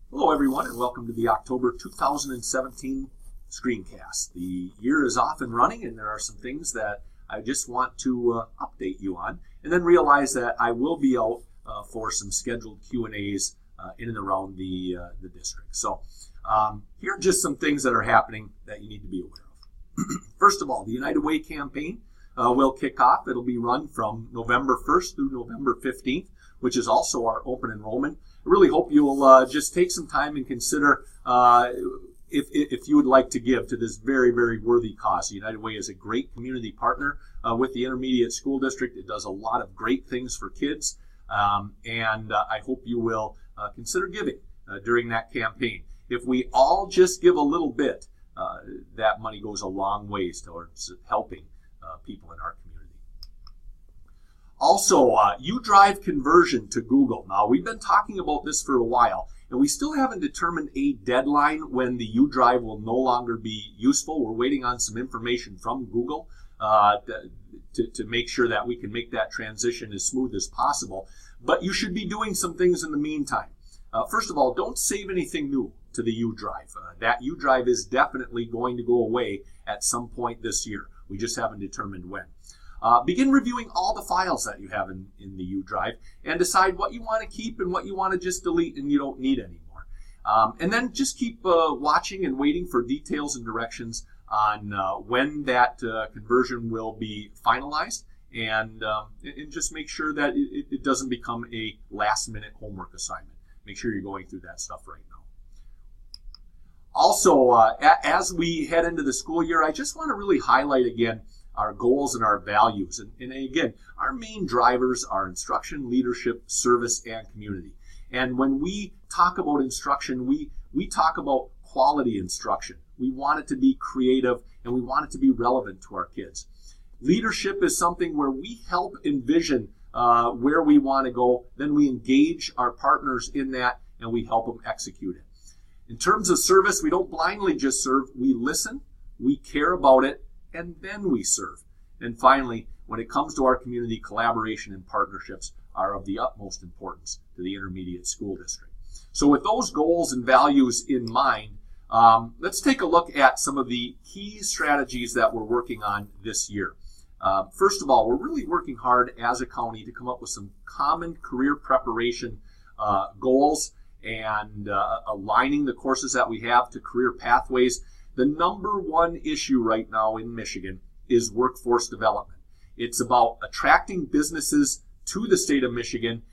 Hello everyone and welcome to the October 2017 Screencast. The year is off and running and there are some things that I just want to update you on, and then realize that I will be out for some scheduled Q&As in and around the district. So here are just some things that are happening that you need to be aware of. First of all, the United Way campaign will kick off. It'll be run from November 1st through November 15th, which is also our open enrollment. I really hope you'll just take some time and consider if you would like to give to this very, very worthy cause. United Way is a great community partner with the intermediate school district. It does a lot of great things for kids, and I hope you will consider giving during that campaign. If we all just give a little bit, that money goes a long ways towards helping people in our community. Also, U-Drive conversion to Google. Now, we've been talking about this for a while, and we still haven't determined a deadline when the U-Drive will no longer be useful. We're waiting on some information from Google to make sure that we can make that transition as smooth as possible. But you should be doing some things in the meantime. First of all, don't save anything new to the U-Drive. That U-Drive is definitely going to go away at some point this year. We just haven't determined when. Begin reviewing all the files that you have in the U-Drive and decide what you want to keep and what you want to just delete and you don't need anymore. And then just keep watching and waiting for details and directions on when that conversion will be finalized, and just make sure that it doesn't become a last-minute homework assignment. Make sure you're going through that stuff right now. Also, as we head into the school year, I just want to really highlight again our goals and our values. And again, our main drivers are instruction, leadership, service, and community. And when we talk about instruction, we talk about quality instruction. We want it to be creative and we want it to be relevant to our kids. Leadership is something where we help envision where we want to go, then we engage our partners in that and we help them execute it. In terms of service, we don't blindly just serve, we listen, we care about it, and then we serve. And finally, when it comes to our community, collaboration and partnerships are of the utmost importance to the intermediate school district. So with those goals and values in mind, let's take a look at some of the key strategies that we're working on this year. First of all, we're really working hard as a county to come up with some common career preparation goals and aligning the courses that we have to career pathways. The number one issue right now in Michigan is workforce development. It's about attracting businesses to the state of Michigan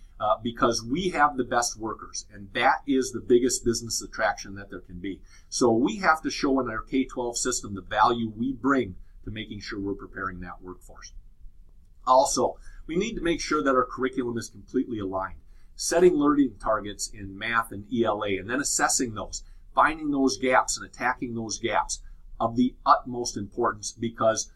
because we have the best workers, and that is the biggest business attraction that there can be. So we have to show in our K-12 system the value we bring to making sure we're preparing that workforce. Also, we need to make sure that our curriculum is completely aligned, setting learning targets in math and ELA, and then assessing those. Finding those gaps and attacking those gaps of the utmost importance, because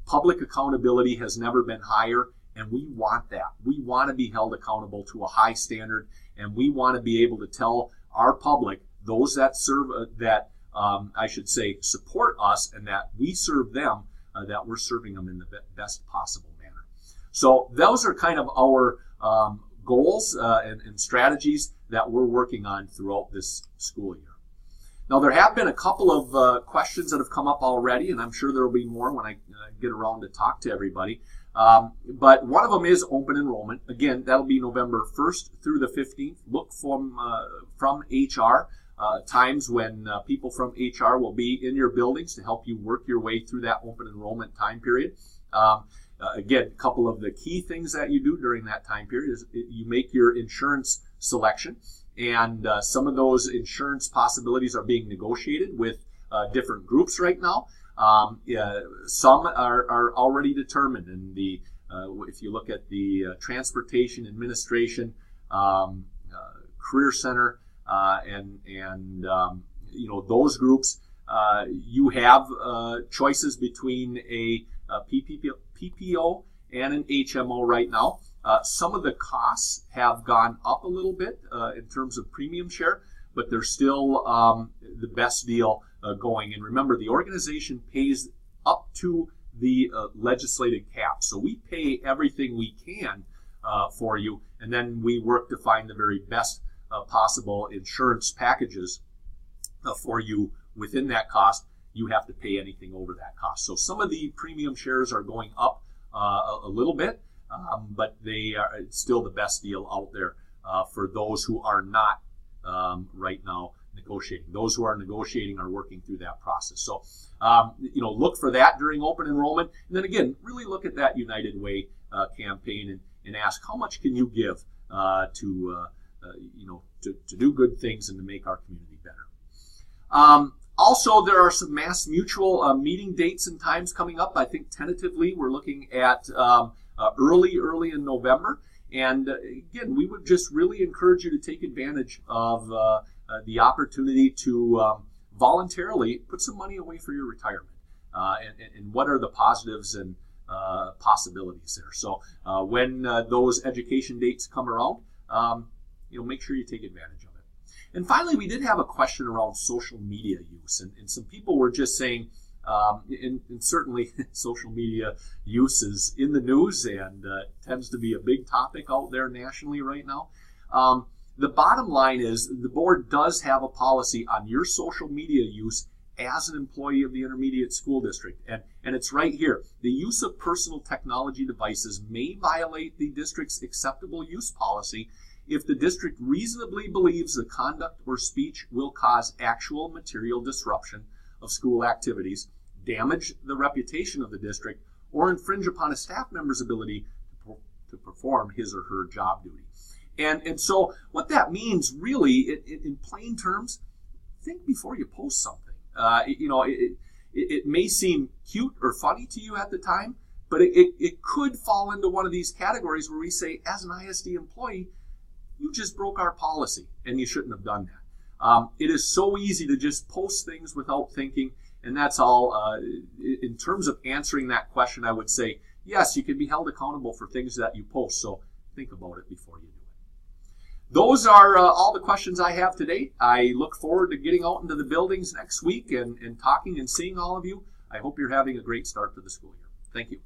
public accountability has never been higher, and we want that. We want to be held accountable to a high standard, and we want to be able to tell our public, those that serve, support us and that we serve them, that we're serving them in the best possible manner. So those are kind of our goals and strategies that we're working on throughout this school year. Now, there have been a couple of questions that have come up already, and I'm sure there will be more when I get around to talk to everybody. But one of them is open enrollment. Again, that'll be November 1st through the 15th. Look from HR, times when people from HR will be in your buildings to help you work your way through that open enrollment time period. Again, a couple of the key things that you do during that time period is you make your insurance selection. And some of those insurance possibilities are being negotiated with different groups right now. Some are already determined. And if you look at the Transportation Administration, Career Center, and those groups, you have choices between a PPO and an HMO right now. Some of the costs have gone up a little bit in terms of premium share, but they're still the best deal going. And remember, the organization pays up to the legislated cap. So we pay everything we can for you, and then we work to find the very best possible insurance packages for you within that cost, you have to pay anything over that cost. So some of the premium shares are going up a little bit, but they are still the best deal out there for those who are not right now negotiating. Those who are negotiating are working through that process. So, look for that during open enrollment. And then again, really look at that United Way campaign and ask, how much can you give to do good things and to make our community better. Also, there are some Mass Mutual meeting dates and times coming up. I think tentatively we're looking at early in November. And again, we would just really encourage you to take advantage of the opportunity to voluntarily put some money away for your retirement. And what are the positives and possibilities there? So when those education dates come around, make sure you take advantage of it. And finally, we did have a question around social media use, and some people were just saying, and certainly social media use is in the news and tends to be a big topic out there nationally right now. The bottom line is the board does have a policy on your social media use as an employee of the intermediate school district. And it's right here. The use of personal technology devices may violate the district's acceptable use policy if the district reasonably believes the conduct or speech will cause actual material disruption of school activities, damage the reputation of the district, or infringe upon a staff member's ability to perform his or her job duty. And so what that means really, in plain terms, think before you post something. It may seem cute or funny to you at the time, but it could fall into one of these categories where we say, as an ISD employee, you just broke our policy and you shouldn't have done that. It is so easy to just post things without thinking, and that's all. In terms of answering that question, I would say, yes, you can be held accountable for things that you post, so think about it before you do it. Those are all the questions I have today. I look forward to getting out into the buildings next week and talking and seeing all of you. I hope you're having a great start to the school year. Thank you.